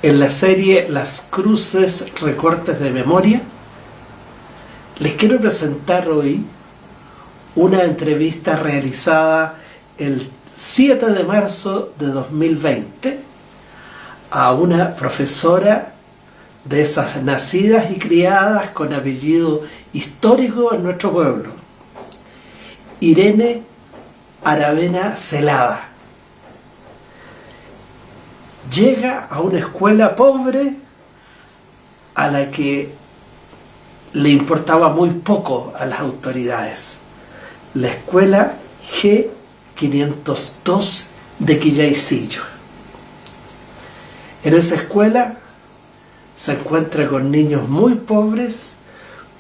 En la serie Las Cruces, recortes de memoria, les quiero presentar hoy una entrevista realizada el 7 de marzo de 2020 a una profesora de esas nacidas y criadas con apellido histórico en nuestro pueblo, Irene Aravena Celada. Llega a una escuela pobre a la que le importaba muy poco a las autoridades. La escuela G502 de Quillaycillo. En esa escuela se encuentra con niños muy pobres,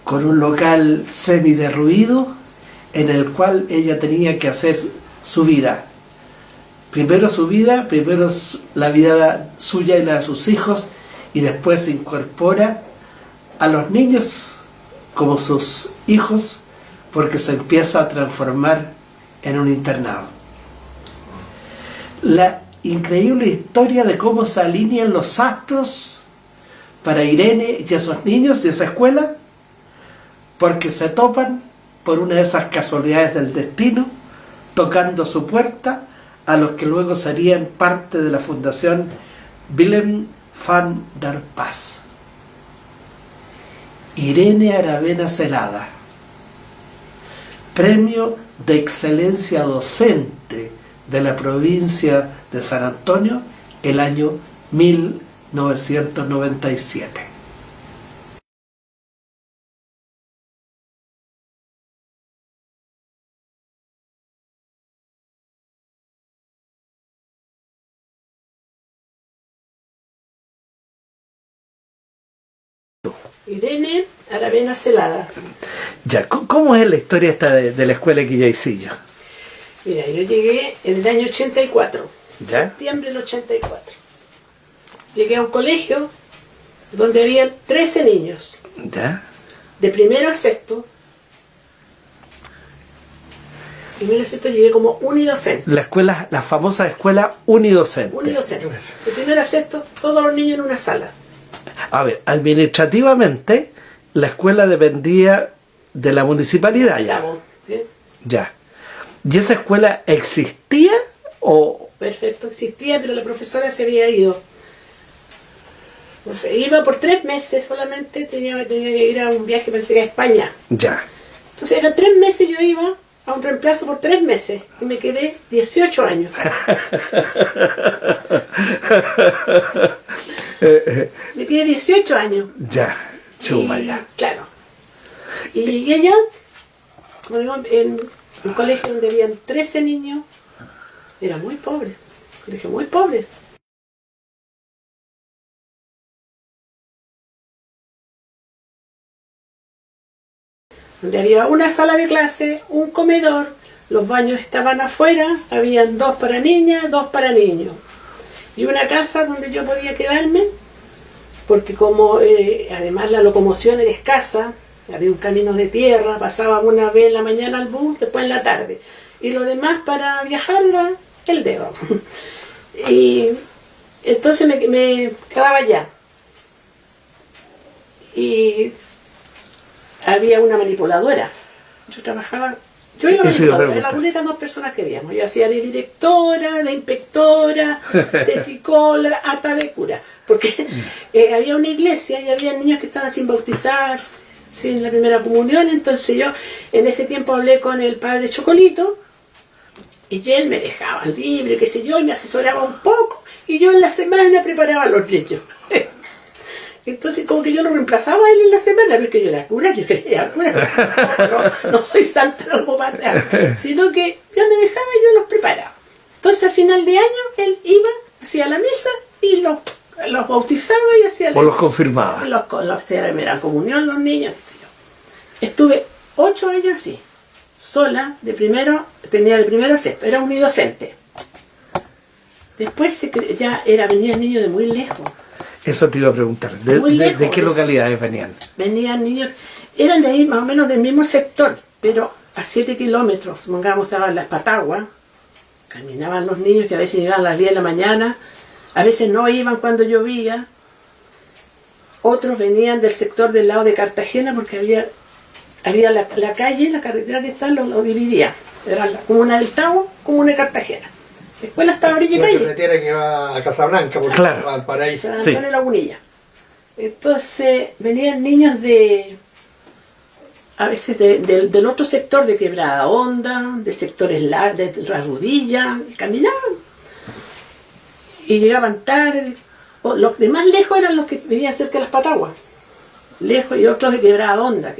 con un local semiderruido en el cual ella tenía que hacer su vida. Primero su vida, primero la vida suya y la de sus hijos, y después se incorpora a los niños como sus hijos, porque se empieza a transformar en un internado. La increíble historia de cómo se alinean los astros para Irene y esos niños y esa escuela, porque se topan por una de esas casualidades del destino, tocando su puerta, a los que luego serían parte de la Fundación Willem van der Paz. Irene Aravena Celada, Premio de Excelencia Docente de la provincia de San Antonio, el año 1997. Irene Aravena Celada. Ya, ¿cómo es la historia esta de la escuela de Quillaycillo? Mira, yo llegué en el año 84, ¿Ya? septiembre del 84. Llegué a un colegio donde había 13 niños, ¿Ya? de primero a sexto. Primero a sexto llegué como unidocente. La escuela, la famosa escuela unidocente. Unidocente. De primero a sexto, todos los niños en una sala. A ver, administrativamente la escuela dependía de la municipalidad ya. Estamos, ¿sí? Ya. ¿Y esa escuela existía o...? Perfecto, existía, pero la profesora se había ido. Entonces, iba por 3 meses solamente, tenía que ir a un viaje, parece que a España. Ya. Entonces eran 3 meses, yo iba a un reemplazo por 3 meses y me quedé 18 años. Me quedé 18 años. Ya, suma Y, ya. claro. Y ella, como digo, en un colegio donde habían 13 niños, era muy pobre, un colegio muy pobre. Donde había una sala de clase, un comedor, los baños estaban afuera, habían 2 para niñas, 2 para niños. Y una casa donde yo podía quedarme, porque como además la locomoción era escasa, había un camino de tierra, pasaba una vez en la mañana al bus, después en la tarde. Y lo demás para viajar era el dedo. Y entonces me quedaba allá. Y había una manipuladora. Yo trabajaba, yo era manipuladora, era las únicas 2 personas que veíamos. Yo hacía de directora, de inspectora, de psicóloga, hasta de cura. Porque había una iglesia y había niños que estaban sin bautizar, sin la primera comunión. Entonces yo en ese tiempo hablé con el padre Chocolito y él me dejaba libre, qué sé yo, y me asesoraba un poco. Y yo en la semana preparaba a los niños. Entonces como que yo lo reemplazaba a él en la semana, porque yo era cura, yo creía cura, no soy santa, no puedo matar, sino que ya me dejaba y yo los preparaba. Entonces al final de año él iba, hacía la misa y los bautizaba y hacía la... ¿O los confirmaba? Hacía la primera comunión los niños. Estuve 8 años así, sola, tenía de primero a sexto, era unidocente. Después venían niños de muy lejos. Eso te iba a preguntar. ¿De qué localidades venían? Venían niños, eran de ahí más o menos del mismo sector, pero a 7 kilómetros, supongamos, estaban las Pataguas, caminaban los niños que a veces llegaban a las 10 de la mañana, a veces no iban cuando llovía, otros venían del sector del lado de Cartagena porque había la calle, la carretera que está lo dividía. Era la comuna del Tabo, comuna de Cartagena. La escuela estaba a orilla y calle. La carretera que va a Casablanca, por claro. Valparaíso. San Antonio de Lagunilla. Entonces venían niños a veces del otro sector, de Quebrada Honda, de sectores de Rarudilla, y caminaban. Y llegaban tarde. Los de más lejos eran los que vivían cerca de las Pataguas. Lejos, y otros de Quebrada Honda.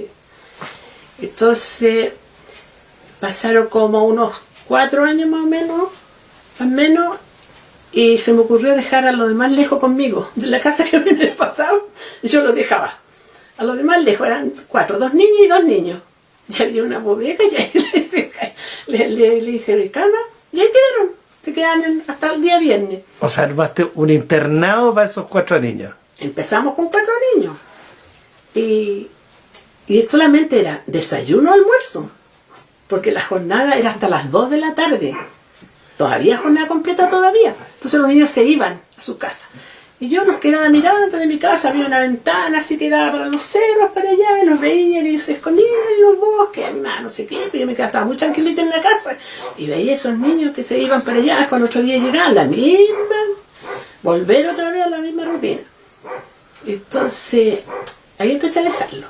Entonces pasaron como unos 4 años más o menos, y se me ocurrió dejar a los demás lejos conmigo, de la casa que me había pasado, y yo los dejaba. A los demás lejos eran 4, 2 niñas y 2 niños. Ya había una bodega y ahí le hice cama, y ahí quedaron. Se quedaron hasta el día viernes. O sea, armaste un internado para esos 4 niños. Empezamos con 4 niños. Y solamente era desayuno, almuerzo. Porque la jornada era hasta las 2 de la tarde. Todavía jornada completa todavía. Entonces los niños se iban a su casa. Y yo nos quedaba mirando de mi casa, había una ventana así que daba para los cerros, para allá, y los veía, y ellos se escondían en los bosques, no sé qué, y yo me quedaba muy tranquilita en la casa, y veía esos niños que se iban para allá, cuando otro día llegaban, la misma, volver otra vez a la misma rutina. Entonces, ahí empecé a dejarlo.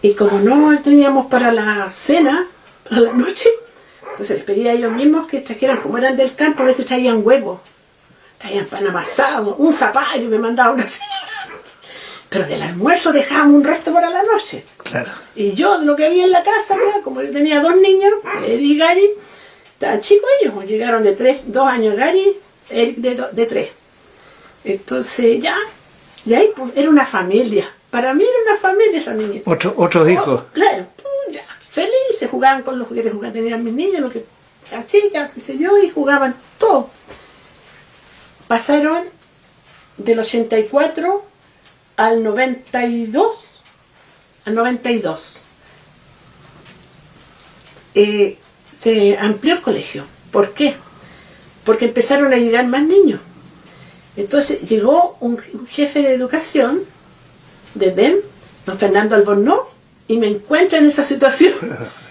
Y como no teníamos para la cena, para la noche, entonces les pedí a ellos mismos que trajeran, como eran del campo, a veces traían huevos. Traían pan amasado, un zapallo me mandaba una señora. Pero del almuerzo dejaban un resto para la noche. Claro. Y yo, de lo que había en la casa, como yo tenía 2 niños, Eddie y Gary, estaban chicos ellos, llegaron de 2 años Gary, Eric de 3. Entonces ya, y ahí pues, era una familia. Para mí era una familia esa niñita. Otros hijos. Claro, ya, felices, jugaban con los juguetes que tenían mis niños, lo que así, ya, qué sé yo, y jugaban todo. Pasaron del 84 al 92. Se amplió el colegio. ¿Por qué? Porque empezaron a llegar más niños. Entonces llegó un jefe de educación de DEM, don Fernando Albornoz, y me encuentra en esa situación.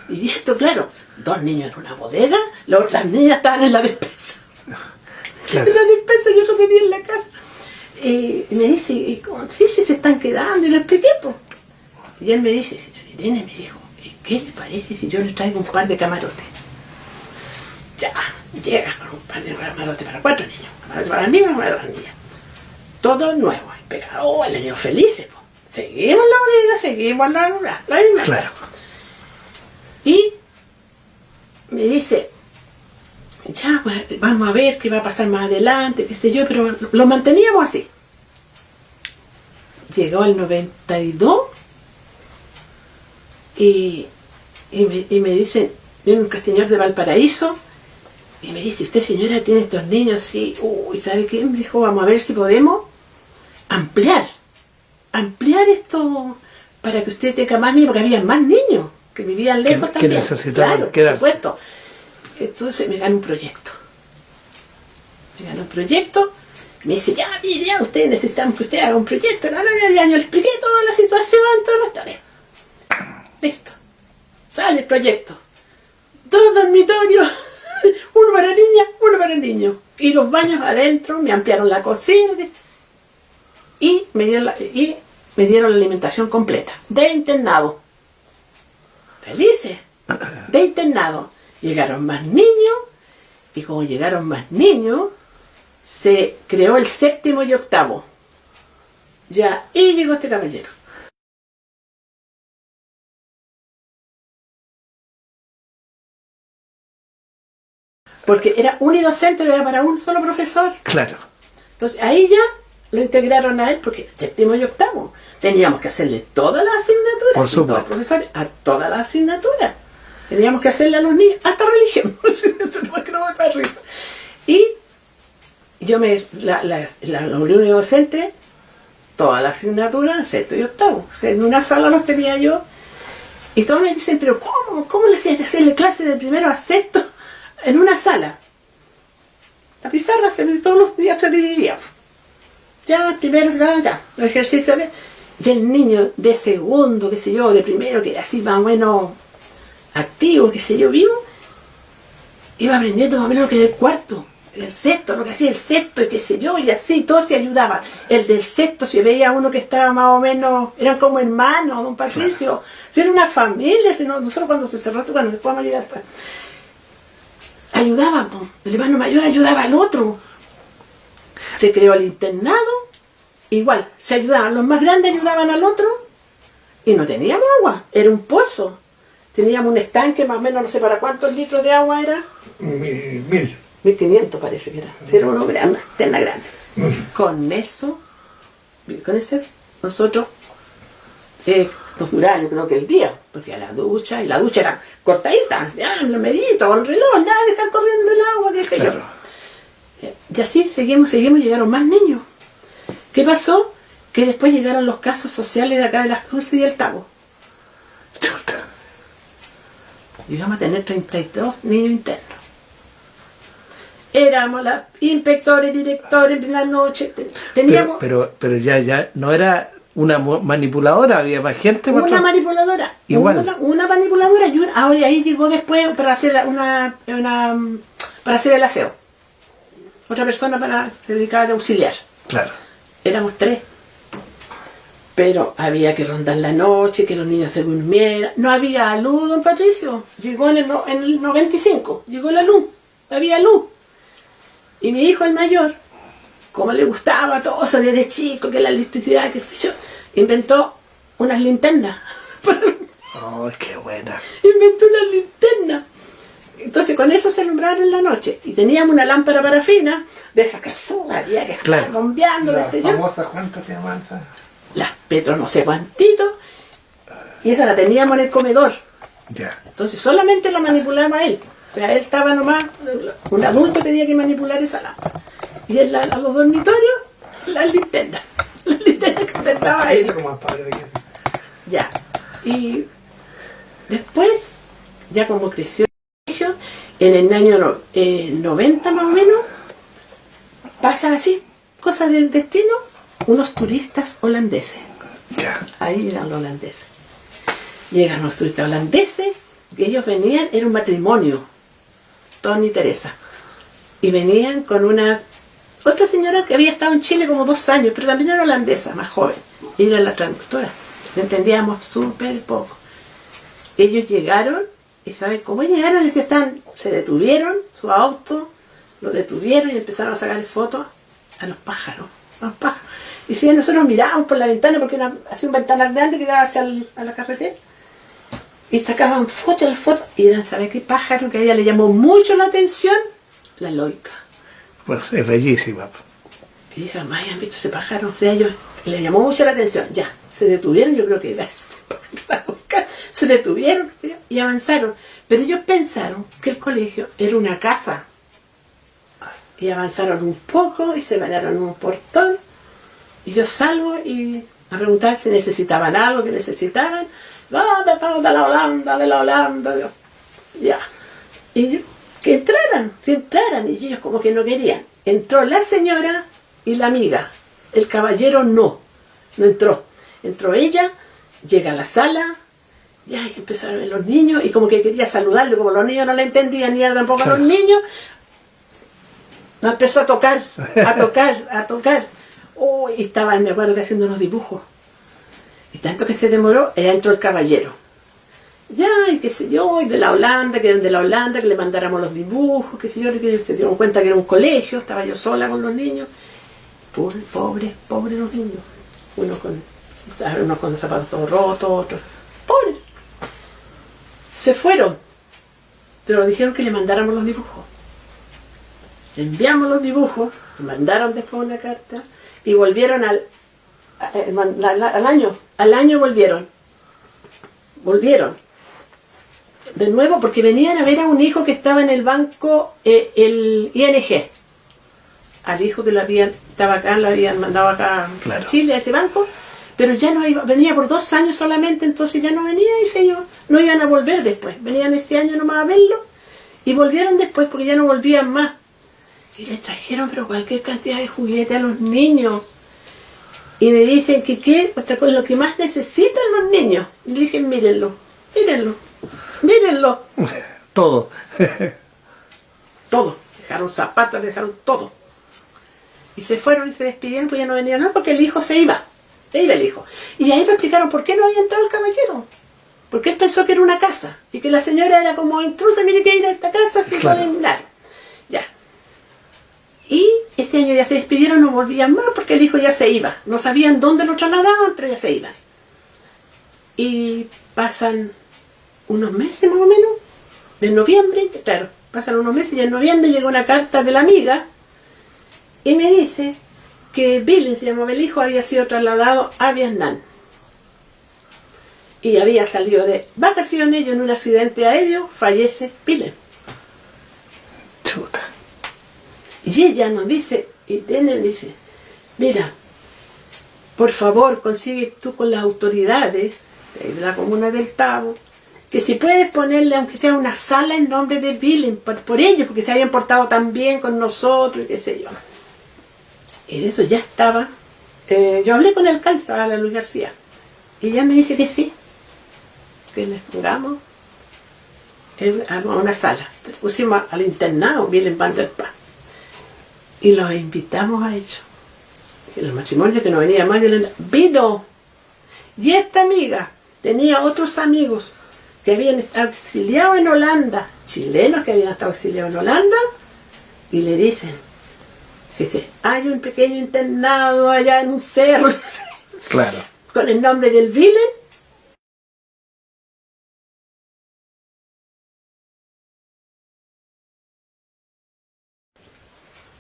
Y esto, claro, 2 niños en una bodega, las otras niñas estaban en la despensa. Claro. En la despensa y otro tenía en la casa. Y me dice, sí, se están quedando, y le expliqué, pues. Y él me dice, señor Irene, me dijo, ¿qué le parece si yo le traigo un par de camarotes? Ya, llega con un par de camarotes para 4 niños. Camarotes para mí y para las niñas. Todo nuevo, impecable. Oh, el niño felices, pues. Seguimos la bodega, seguimos la misma. Claro. Y me dice, ya, vamos a ver qué va a pasar más adelante, qué sé yo, pero lo manteníamos así. Llegó el 92 y me dicen, viene un señor de Valparaíso y me dice, ¿usted señora tiene estos niños? Sí, uy, ¿sabe qué? Me dijo, vamos a ver si podemos ampliar esto para que usted tenga más niños, porque había más niños que vivían lejos también. Que necesitaban claro, quedarse. Por supuesto. Entonces me ganó un proyecto. Me dice, ya, mire, ya, usted necesitamos que usted haga un proyecto. No, yo le expliqué toda la situación, todas las tareas. Listo. Sale el proyecto. 2 dormitorios, uno para niña, uno para niños. Y los baños adentro, me ampliaron la cocina y me dieron la alimentación completa. De internado. Felices. De internado. Llegaron más niños, y como llegaron más niños, se creó el 7º y 8º. Ya, y llegó este caballero. Porque era unidocente, era para un solo profesor. Claro. Entonces ahí ya lo integraron a él, porque 7º y 8º teníamos que hacerle todas las asignaturas. Por supuesto. Los profesores a todas las asignaturas. Teníamos que hacerle a los niños, hasta religión. Y yo la unión docente, todas las asignaturas, 7º y 8º. O sea, en una sala los tenía yo. Y todos me dicen, pero ¿cómo le hacías de hacerle clase de 1º a 6º en una sala? La pizarra todos los días se dividía. Ya, primero, ya, los ejercicios. Y el niño de segundo, qué sé yo, de primero, que era así más o menos activo, qué sé yo, vivo, iba aprendiendo más o menos lo que del cuarto, el sexto, lo que hacía el sexto, y qué sé yo, y así, todos se ayudaban. El del sexto, si veía uno que estaba más o menos, eran como hermanos, don Patricio, claro. Si era una familia, si no, nosotros cuando se cerró esto, cuando después vamos a llegar después, ayudaban, el hermano mayor ayudaba al otro. Se creó el internado, igual, se ayudaban, los más grandes ayudaban al otro, y no teníamos agua, era un pozo. Teníamos un estanque, más o menos, no sé para cuántos litros de agua era. 1500 parece que era. Era uno grande, una cisterna grande. Con eso, nosotros nos duraba, yo creo que el día, porque a la ducha, y la ducha era cortadita, ya, lo medito, con reloj, nada, dejar corriendo el agua, qué sé yo. Y así seguimos, llegaron más niños. ¿Qué pasó? Que después llegaron los casos sociales de acá de Las Cruces y del Tabo. Llegamos a tener 32 niños internos. Éramos la inspectores, directores en la noche. Teníamos pero ya no era una manipuladora, había más gente. Una manipuladora. Igual. Una manipuladora y ahora ahí llegó después para hacer para hacer el aseo. Otra persona se dedicaba de auxiliar. Claro. Éramos 3. Pero había que rondar la noche, que los niños se durmieran. No había luz, don Patricio. Llegó en el 95, llegó la luz, había luz. Y mi hijo, el mayor, como le gustaba todo eso desde chico, que la electricidad, qué sé yo, inventó unas linternas. ¡Oh, qué buena! Inventó unas linternas. Entonces con eso se alumbraron en la noche. Y teníamos una lámpara parafina, de esas que había que estar bombeando, qué sé yo. ¿Cuántas se llaman? Las Petro no sé cuantito, y esa la teníamos en el comedor. Ya. Entonces solamente la manipulaba él. O sea, él estaba nomás, un adulto tenía que manipular esa lámpara. Y él a los dormitorios, las linternas que inventaba él. Ya. Y después, ya como creció en el año 90 más o menos, pasa así, cosas del destino. Unos turistas holandeses. Ya. Ahí llegan los holandeses. Llegan los turistas holandeses, que ellos venían, era un matrimonio, Tony y Teresa. Y venían con otra señora que había estado en Chile como 2 años, pero también era holandesa, más joven. Y era la traductora. Lo entendíamos súper poco. Ellos llegaron, y ¿saben cómo llegaron? Es que se detuvieron, su auto, lo detuvieron y empezaron a sacar fotos a los pájaros. Y si nosotros mirábamos por la ventana, porque hacía una ventana grande que daba hacia la carretera, y sacaban fotos, y eran, ¿sabe qué pájaro? Que a ella le llamó mucho la atención, la loica. Pues es bellísima. Y ella jamás habían visto ese pájaro, o sea, ellos le llamó mucho la atención. Ya, se detuvieron, yo creo que se detuvieron y avanzaron. Pero ellos pensaron que el colegio era una casa. Y avanzaron un poco y se ganaron un portón. Y yo salgo y a preguntar si necesitaban algo, que necesitaban. De la Holanda. Ya. Y que entraran. Y ellos como que no querían. Entró la señora y la amiga. El caballero no entró. Entró ella, llega a la sala. Ya, y empezaron a ver los niños. Y como que quería saludarle, como los niños no la entendían, ni era tampoco a los niños. Nos empezó a tocar. Y estaba, me acuerdo, haciendo unos dibujos. Y tanto que se demoró, entró el caballero. Ya, y qué sé yo, y de la Holanda, que le mandáramos los dibujos, qué sé yo, que se dieron cuenta que era un colegio, estaba yo sola con los niños. Pobres los niños. Unos con los zapatos todos rotos, otros. Pobres. Se fueron. Pero dijeron que le mandáramos los dibujos. Le enviamos los dibujos, mandaron después una carta y volvieron al año. Al año volvieron. De nuevo porque venían a ver a un hijo que estaba en el banco, el ING. Al hijo que lo habían mandado acá a Chile, a ese banco, pero ya no iba, venía por 2 años solamente, entonces ya no venía y ellos no iban a volver después. Venían ese año nomás a verlo y volvieron después porque ya no volvían más. Y le trajeron pero cualquier cantidad de juguetes a los niños. Y me dicen que qué, otra cosa, lo que más necesitan los niños. Y le dije, mírenlo, mírenlo, mírenlo. Todo. Todo. Dejaron zapatos, dejaron todo. Y se fueron y se despidieron, pues ya no venían, no, porque el hijo se iba. Se iba el hijo. Y ahí me explicaron por qué no había entrado el caballero. Porque él pensó que era una casa. Y que la señora era como intrusa, mire que ir a esta casa sin poder mirar. Ya. Y este año ya se despidieron, no volvían más porque el hijo ya se iba. No sabían dónde lo trasladaban, pero ya se iban. Y pasan unos meses más o menos, en noviembre, claro, pasan unos meses y en noviembre llega una carta de la amiga y me dice que Billy, se llamaba el hijo, había sido trasladado a Vietnam. Y había salido de vacaciones y en un accidente aéreo fallece Billy. Chuta. Y ella nos dice, y Dene dice, mira, por favor consigue tú con las autoridades de la comuna del Tabo, que si puedes ponerle, aunque sea una sala en nombre de Billy, por ellos, porque se habían portado tan bien con nosotros, y qué sé yo. Y de eso ya estaba. Yo hablé con el alcalde, estaba la Luis García, y ella me dice que sí, que les pongamos a una sala. Pusimos al internado Billy Van der Plas. Y los invitamos a ellos. Y el matrimonio que no venía más, vino. Y esta amiga tenía otros amigos que habían estado exiliados en Holanda, chilenos que habían estado exiliados en Holanda, y le dicen que hay un pequeño internado allá en un cerro, Claro. con el nombre del Willem.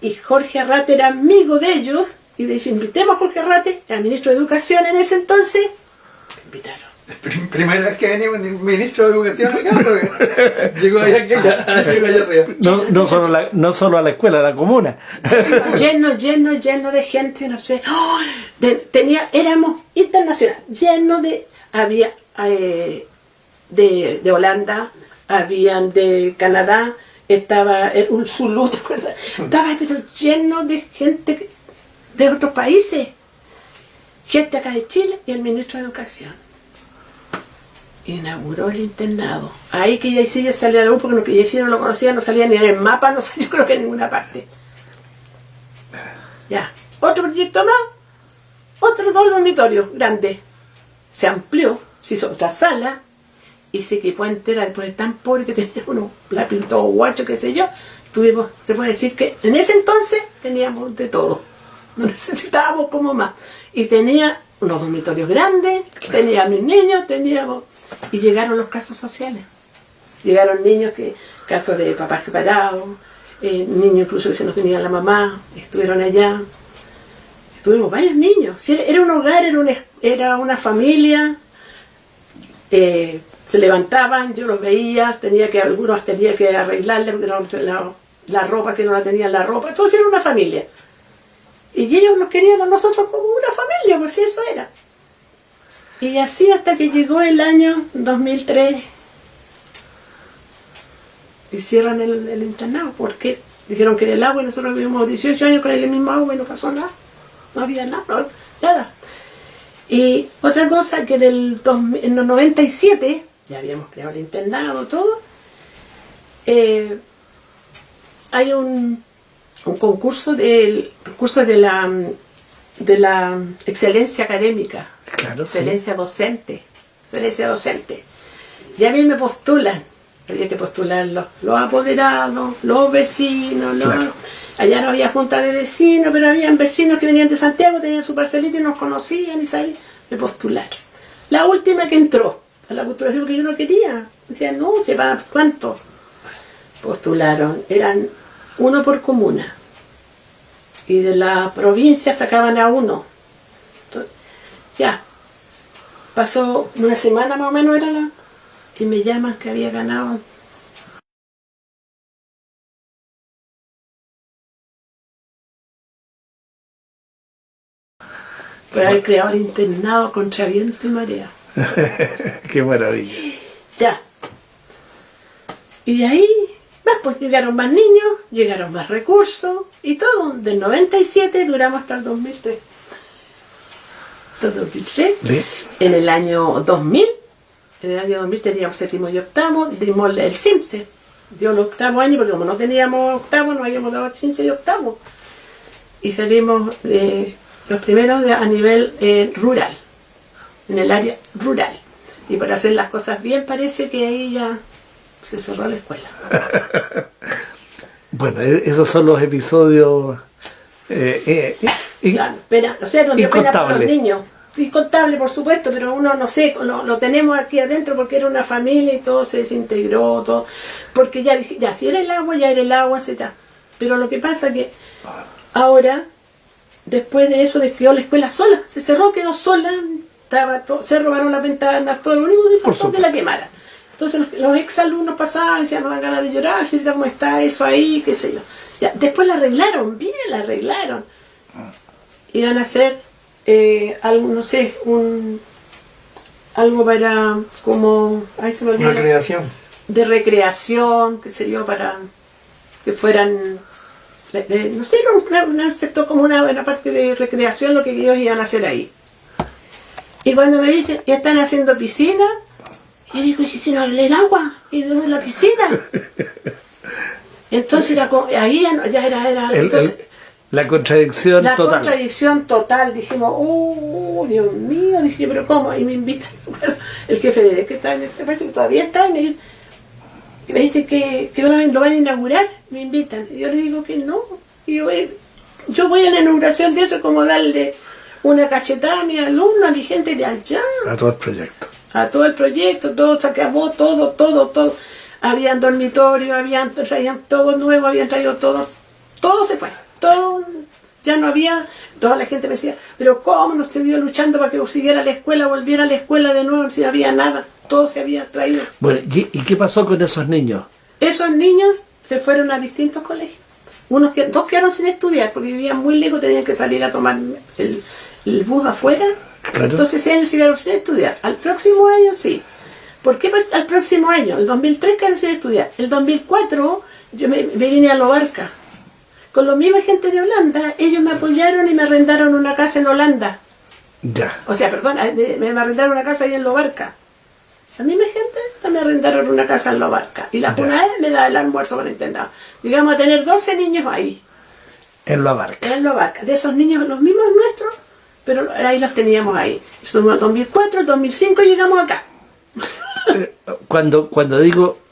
Y Jorge Arrate era amigo de ellos, y le dije, invitemos a Jorge Arrate, era ministro de Educación en ese entonces, me invitaron. Primera vez que venimos el ministro de Educación acá, llegó allá arriba. No solo a la escuela, a la comuna. Lleno de gente, no sé. ¡Oh! Éramos internacionales, lleno de... Había de Holanda, habían de Canadá, estaba un Zulu, ¿te acuerdas? Estaba lleno de gente de otros países, gente acá de Chile y el ministro de Educación. Inauguró el internado. Ahí que Yaisillo salió a la U, porque que Yaisillo no lo conocía, no salía ni en el mapa, no salió creo que en ninguna parte. Ya. Otro proyecto más, otros 2 dormitorios grandes. Se amplió, se hizo otra sala y se equipó entera, después de tan pobre que teníamos unos lápiz todo guacho, qué sé yo, tuvimos, se puede decir que en ese entonces teníamos de todo. No necesitábamos como más. Y tenía unos dormitorios grandes, tenía a mis niños, teníamos... Y llegaron los casos sociales. Llegaron niños casos de papás separados, niños incluso que se no tenían la mamá, estuvieron allá. Tuvimos varios niños. Era un hogar, era una familia. Se levantaban, yo los veía, algunos tenía que arreglarle la ropa, que no la tenían la ropa. Todos eran una familia. Y ellos nos querían a nosotros como una familia, pues eso era. Y así hasta que llegó el año 2003 y cierran el internado, porque dijeron que era el agua y nosotros vivimos 18 años con el mismo agua y no pasó nada, no había nada. Y otra cosa, que en los 97, ya habíamos creado el internado, todo, hay un concurso de la excelencia académica. Claro, excelencia docente. Y a mí me postulan, había que postular los apoderados, los vecinos, Claro. Allá no había junta de vecinos, pero habían vecinos que venían de Santiago, tenían su parcelita y nos conocían y sabían, me postularon. La última que entró a la postulación, porque yo no quería, decía, no, se va, ¿cuánto? Postularon, eran 1 por comuna, y de la provincia sacaban a 1. Ya, pasó una semana más o menos, y me llaman que había ganado. Por haber creado el internado contra viento y marea. Qué maravilla. Ya. Y de ahí, pues llegaron más niños, llegaron más recursos, y todo. Del 97 duramos hasta el 2003. 2003. ¿Sí? En el año 2000 teníamos séptimo y octavo, dimos el CIMSE. Dio el octavo año, porque como no teníamos octavo, no habíamos dado el CIMSE de octavo. Y salimos los primeros a nivel rural, en el área rural. Y para hacer las cosas bien, parece que ahí ya se cerró la escuela. Bueno, esos son los episodios Claro, pena, o sea, donde pena para los niños. Incontable, por supuesto, pero uno, no sé, lo tenemos aquí adentro porque era una familia y todo se desintegró, todo. Porque ya dije, ya, si era el agua, ya era el agua, etc. Pero lo que pasa que ahora, después de eso, quedó la escuela sola. Se cerró, quedó sola, se robaron las ventanas, todo lo único que faltó que la quemaran. Entonces los exalumnos pasaban, decían, no dan ganas de llorar, ¿cómo está eso ahí? Qué sé yo. Ya, después la arreglaron, bien la arreglaron. Iban a hacer algo, no sé, algo para, como, ahí se me olvidó. Una creación. De recreación, qué sé yo, para que fueran, no sé, un sector como una parte de recreación, lo que ellos iban a hacer ahí. Y cuando me dicen, ya están haciendo piscina, y digo, ¿y si no el agua? ¿Y dónde la piscina? Entonces ahí ya era entonces, la contradicción la total. contradicción total. Dijimos, Dios mío, dije, pero ¿cómo? Y me invita el jefe de que está en este, parece que todavía está, y me dice que lo van a inaugurar, me invitan. Y yo le digo que no. Y yo voy a la inauguración de eso, como darle una cachetada a mi alumno, a mi gente de allá. A todo el proyecto. A todo el proyecto, todo se acabó, todo. Habían dormitorios, traían todo nuevo, habían traído todo se fue, todo, ya no había, toda la gente me decía, pero ¿cómo no estuviera luchando para que siguiera la escuela, volviera a la escuela de nuevo, si no había nada, todo se había traído? Bueno, ¿y qué pasó con esos niños? Esos niños se fueron a distintos colegios, dos quedaron sin estudiar, porque vivían muy lejos, tenían que salir a tomar el bus afuera, Claro. Entonces ese año se quedaron sin estudiar, al próximo año sí. ¿Por qué al próximo año? El 2003 quedaron sin estudiar. El 2004 yo me vine a Lobarca. Con la misma gente de Holanda, ellos me apoyaron y me arrendaron una casa en Holanda. Ya. O sea, perdón, me arrendaron una casa ahí en Lobarca. La misma gente me arrendaron una casa en Lobarca. Y la Junaed me da el almuerzo para el internado. Llegamos a tener 12 niños ahí. En Lobarca. En Lobarca. De esos niños, los mismos nuestros, pero ahí los teníamos ahí. Estuvimos en el 2004, el 2005 llegamos acá. Cuando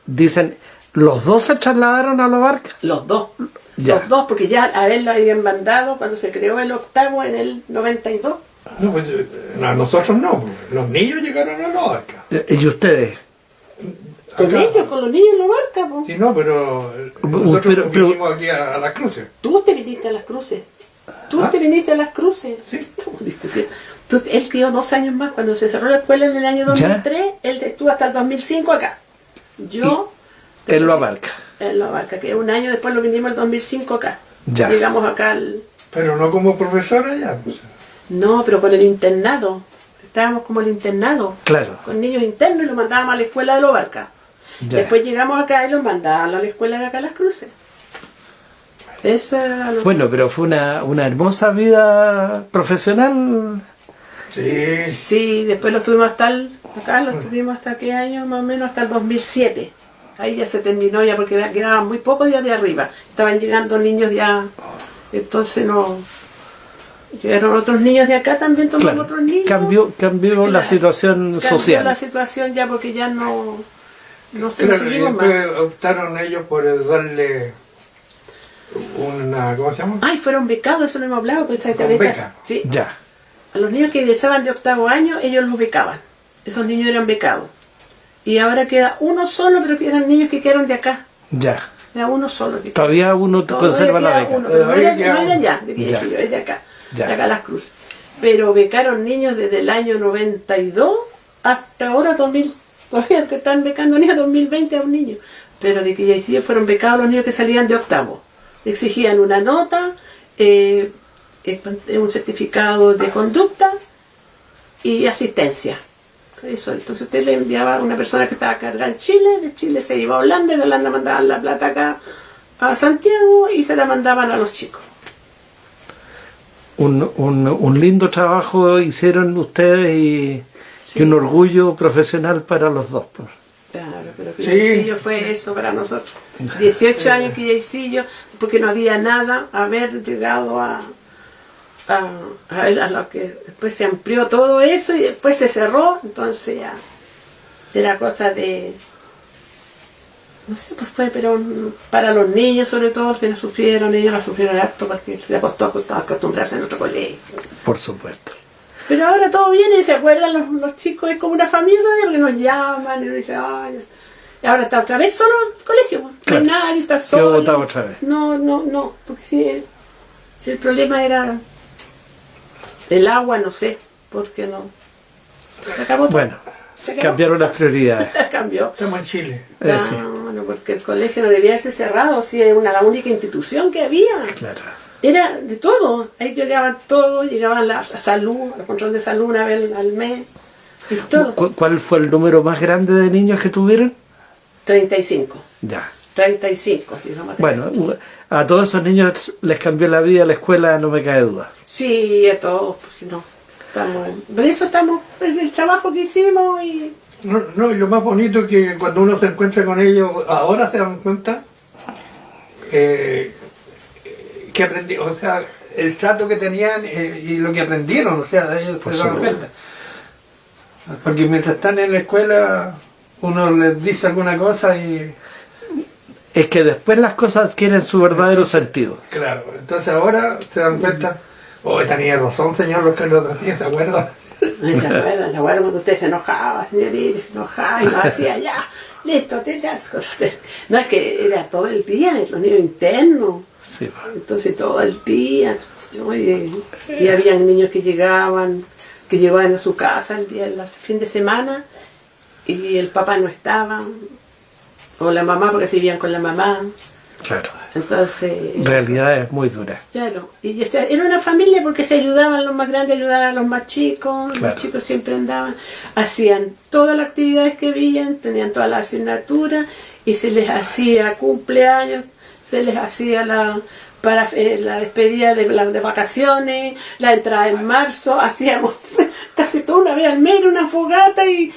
dicen, ¿los dos se trasladaron a Lobarca? Los dos. Ya. Los dos, porque ya a él lo habían mandado cuando se creó el octavo en el 92. No, pues no, nosotros no. Los niños llegaron a Lobarca. ¿Y ustedes? Con Acá. ellos, con los niños en Lobarca, po. Sí, no, pero nosotros vinimos aquí a Las Cruces. Tú te viniste a Las Cruces. Tú te viniste a Las Cruces. Sí. Estamos discutiendo. Él crió 2 años más. Cuando se cerró la escuela en el año 2003, él estuvo hasta el 2005 acá. Yo... En Lobarca. En Lobarca, que un año después lo vinimos el 2005 acá. Ya. Llegamos acá al... Pero no como profesora ya. Pues. No, pero con el internado. Estábamos como el internado. Claro. Con niños internos y los mandábamos a la escuela de Lobarca. Ya. Después llegamos acá y los mandábamos a la escuela de acá Las Cruces. Esa era lo... Bueno, pero fue una hermosa vida profesional. Sí. Sí, después los tuvimos hasta qué año, más o menos hasta el 2007. Ahí ya se terminó ya porque quedaban muy pocos días de arriba. Estaban llegando niños ya, entonces no... Llegaron otros niños de acá también, tomaron Claro. otros niños. Cambió la situación social. Cambió la situación ya porque ya no se Claro, y seguimos más. después optaron ellos por darle una, ¿cómo se llama? Ay, fueron becados, eso no hemos hablado. Pues, Con beca. Sí. Ya. A los niños que egresaban de octavo año, ellos los becaban. Esos niños eran becados. Y ahora queda uno solo, pero que eran niños que quedaron de acá. Ya. Queda uno solo. Que Todavía uno todavía conserva la queda beca. uno, pero no era Todavía queda ya, de Ya. Quillechillo, es de acá. Ya. De acá Las Cruces. Pero becaron niños desde el año 92 hasta ahora 2000. Todavía que están becando niños 2020 a un niño. Pero de Quillechillo fueron becados los niños que salían de octavo. Exigían una nota, un certificado de conducta y asistencia. Eso, entonces usted le enviaba a una persona que estaba cargada en Chile, de Chile se iba a Holanda, de Holanda mandaban la plata acá a Santiago y se la mandaban a los chicos. un lindo trabajo hicieron ustedes y un orgullo profesional para los dos. Pues. Claro, pero Quillaisillo fue eso para nosotros. 18 años Quillaisillo, porque no había nada, haber llegado a lo que después se amplió todo eso y después se cerró, entonces ya era cosa de, no sé, pues fue, pero para los niños sobre todo, que no sufrieron, ellos no sufrieron harto porque se costó acostumbrarse en otro colegio. Por supuesto. Pero ahora todo viene y se acuerdan los chicos, es como una familia porque nos llaman y nos dicen, ay, y ahora está otra vez solo el colegio, claro. No hay nadie, está solo. Otra vez. No, porque si el problema era el agua, no sé, porque no. Se acabó todo. Bueno, cambiaron las prioridades. Cambió. Estamos en Chile. Sí. No, porque el colegio no debía haberse cerrado, si era la única institución que había. Claro. Era de todo, ahí llegaban todo, llegaban a salud, al control de salud una vez al mes, y todo. ¿Cuál fue el número más grande de niños que tuvieron? 35. Ya. 35, si no me Bueno, a todos esos niños les cambió la vida la escuela, no me cae duda. Sí, a todos, pues no. Por eso estamos, es el trabajo que hicimos y... No, y lo más bonito es que cuando uno se encuentra con ellos, ahora se dan cuenta que aprendí, o sea, el trato que tenían y lo que aprendieron, o sea, ellos se dan cuenta. Porque mientras están en la escuela, uno les dice alguna cosa y... Es que después las cosas adquieren su verdadero sentido. Claro, entonces ahora se dan cuenta, tenía razón, señor, lo que lo decía, ¿se acuerdan? ¿Se acuerdan cuando usted se enojaba, señorita, se enojaba y nos hacía ya, listo, ya. No, es que era todo el día, los niños internos. Sí. Entonces todo el día, y habían niños que llegaban a su casa el fin de semana y el papá no estaba, o la mamá porque se vivían con la mamá. Claro. Entonces... Realidades muy duras. Claro, y era una familia porque se ayudaban los más grandes, ayudaban a los más chicos, claro. Los chicos siempre andaban, hacían todas las actividades que veían, tenían todas las asignaturas y se les hacía cumpleaños, se les hacía la despedida de vacaciones, la entrada en marzo, hacíamos casi toda una vez al mes una fogata y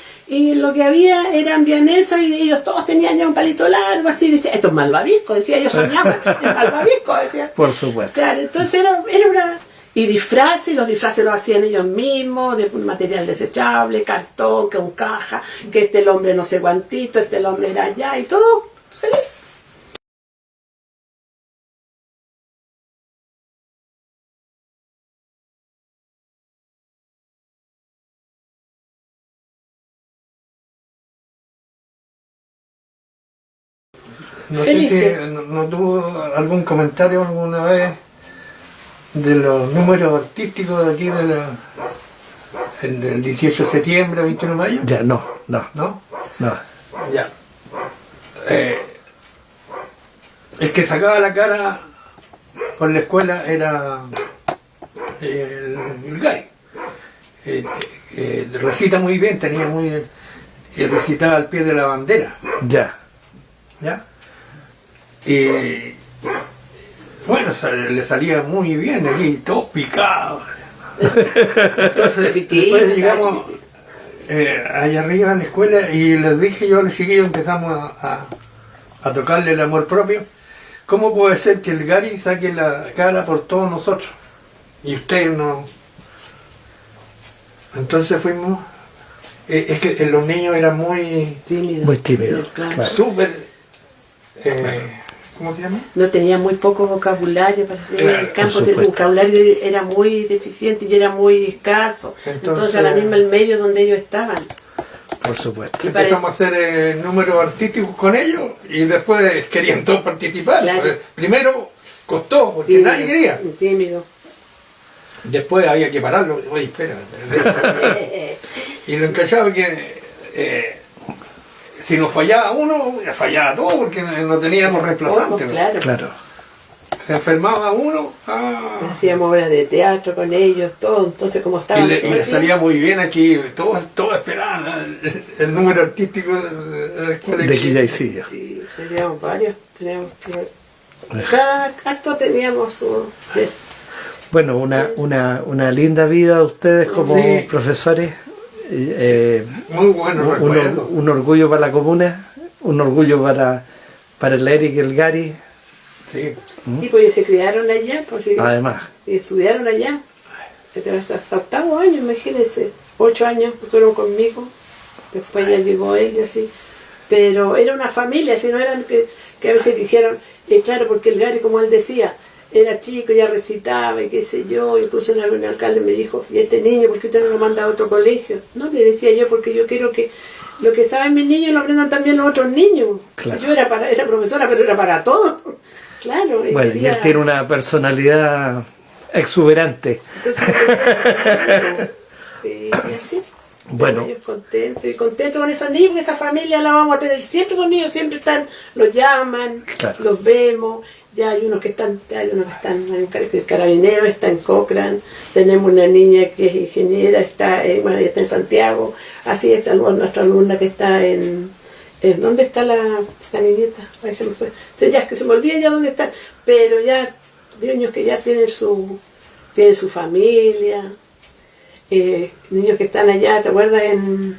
lo que había eran vienesas y ellos todos tenían ya un palito largo, así, decía, esto es malvavisco, decía, ellos soñaban, es malvavisco, decía. Por supuesto. Claro, entonces era una... Y disfraces, los disfraces los hacían ellos mismos, de material desechable, cartón, que un caja, que el hombre no sé cuantito, el hombre era allá y todo, feliz. ¿No tuvo algún comentario alguna vez de los números artísticos de aquí del 18 de septiembre, 21 de mayo? Ya, no. Ya. El que sacaba la cara con la escuela era el Gary. Recita muy bien, recitaba al pie de la bandera. Ya. Y bueno, le salía muy bien allí, todos picados. Entonces, después llegamos allá arriba en la escuela y les dije yo a los chiquillos, empezamos a tocarle el amor propio. ¿Cómo puede ser que el Gary saque la cara por todos nosotros y ustedes no? Entonces fuimos, es que los niños eran muy tímidos, claro. Súper, ¿cómo se llama? No tenía muy poco vocabulario para el campo, el vocabulario era muy deficiente y era muy escaso. Entonces a la misma el medio donde ellos estaban. Por supuesto. Y empezamos a hacer números artísticos con ellos y después querían todos participar. Claro. Primero costó porque tímido, nadie quería. Tímido. Después había que pararlo. Oye, espera. Y lo encachaba que si nos fallaba uno, fallaba todo porque no teníamos reemplazantes. Claro. Se enfermaba uno. Hacíamos obras de teatro con ellos, todo. Entonces, como estaban. Y le salía muy bien aquí. Todos esperaban el número artístico de la escuela de Quillaisillo. Sí, teníamos varios. Cada acto teníamos su. Bueno, una linda vida ustedes como sí. profesores. Muy bueno recuerdo. Un orgullo para la comuna, un orgullo para el Eric y el Gary. Sí. Sí, pues se criaron allá, pues sí, Además. y estudiaron allá. Hasta octavo año, imagínense. 8 años estuvieron conmigo. Después ya llegó él y así. Pero era una familia, si no eran que a veces dijeron, claro, porque el Gary, como él decía, era chico, ya recitaba y qué sé yo, incluso un alcalde me dijo, ¿y este niño por qué usted no lo manda a otro colegio? No, le decía yo, porque yo quiero que lo que saben mis niños lo aprendan también los otros niños. Claro. Si yo era profesora, pero era para todos. Claro. Bueno, y él tiene una personalidad exuberante. Entonces, y así. Bueno. Ellos contentos con esos niños, porque esa familia la vamos a tener siempre, esos niños siempre están, los llaman, claro. Los vemos, ya hay unos que están, el carabinero está en Cochrane, tenemos una niña que es ingeniera, está en Santiago, así es nuestra alumna que está en ¿dónde está esta niñita? Ahí se me fue, ya es que se me olvida ya dónde está, pero ya niños que ya tienen su familia. Niños que están allá, ¿te acuerdas en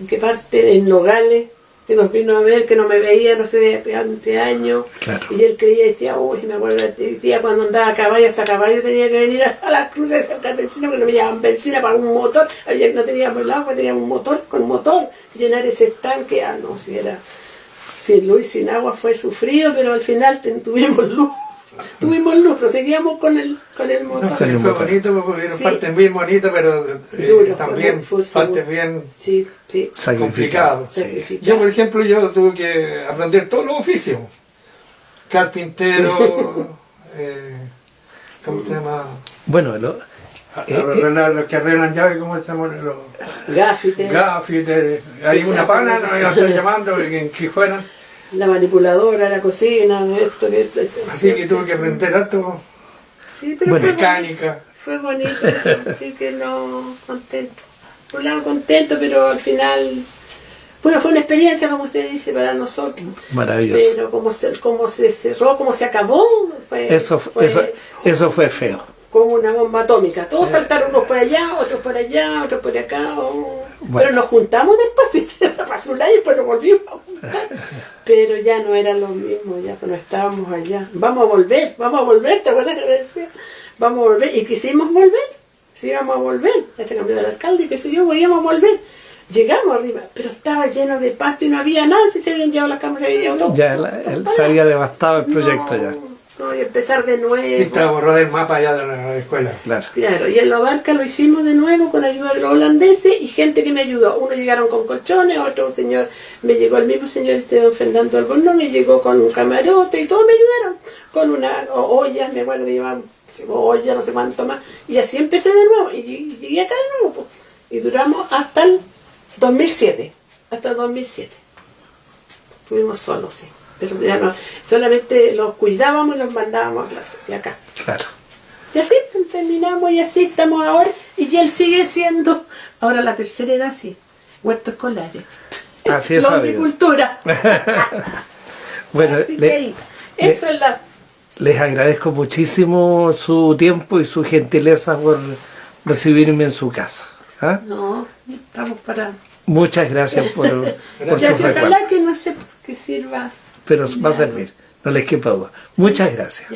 qué parte? En Nogales, que nos vino a ver, que no me veía, no sé, de años, claro. Y él creía y decía, si me acuerdo de tía cuando andaba a caballo, hasta caballo tenía que venir a las cruces a sacar benzina, porque no me llevaban benzina para un motor, no teníamos el agua, teníamos un motor, con motor, llenar ese tanque, no, si era sin luz, sin agua fue sufrido, pero al final tuvimos luz. Tuvimos luz, pero seguíamos con el motor. No, fue bonito, porque era parte bien bonita, pero duro, también parte bien complicado. Sí. Yo, por ejemplo, tuve que aprender todos los oficios. Carpintero, ¿cómo se llama? Bueno, los que arreglan llaves, ¿cómo se llaman? Gaffiter. Hay una pana, no me iba a estar llamando, que fueran. La manipuladora, la cocina, esto que... Así que tuve que aprender harto. Sí, pero bueno, mecánica. Fue bonito, así que no, contento. Por un lado contento, pero al final... Bueno, fue una experiencia, como usted dice, para nosotros. Maravilloso. Pero como se cerró, como se acabó, eso fue feo. Como una bomba atómica. Todos saltaron unos por allá, otros por acá. Bueno. Pero nos juntamos después, pasó un año y después nos volvimos a juntar. Pero ya no era lo mismo, ya no estábamos allá. Vamos a volver, ¿te acuerdas que me decía? Vamos a volver, y quisimos volver, sí íbamos a volver. Este cambió del alcalde y qué sé yo, podíamos volver. Llegamos arriba, pero estaba lleno de pasto y no había nada, si se habían llevado las camas, se había llevado todo. Ya él se había devastado el proyecto ya. No, y empezar de nuevo. Y borró el mapa ya de la escuela. Claro, y en la barca lo hicimos de nuevo con ayuda de los holandeses y gente que me ayudó. Uno llegaron con colchones, otro señor, el mismo señor don Fernando Albornoz, me llegó con un camarote y todos me ayudaron. Con una olla, me acuerdo que llevaban olla, no sé cuánto más. Y así empecé de nuevo y llegué acá de nuevo. Pues. Y duramos hasta el 2007. Hasta el 2007. Estuvimos solos, sí. Pero ya no, solamente los cuidábamos y los mandábamos a clases, y acá. Claro. Y así terminamos y así estamos ahora. Y él sigue siendo, ahora la tercera edad, sí, huertos escolares. Así es. Agricultura. Bueno, eso es les agradezco muchísimo su tiempo y su gentileza por recibirme en su casa. ¿Ah? No, estamos para... Muchas gracias por su recuerdo. Ojalá que no se que sirva. Pero va a servir, no les quepa duda. Muchas gracias.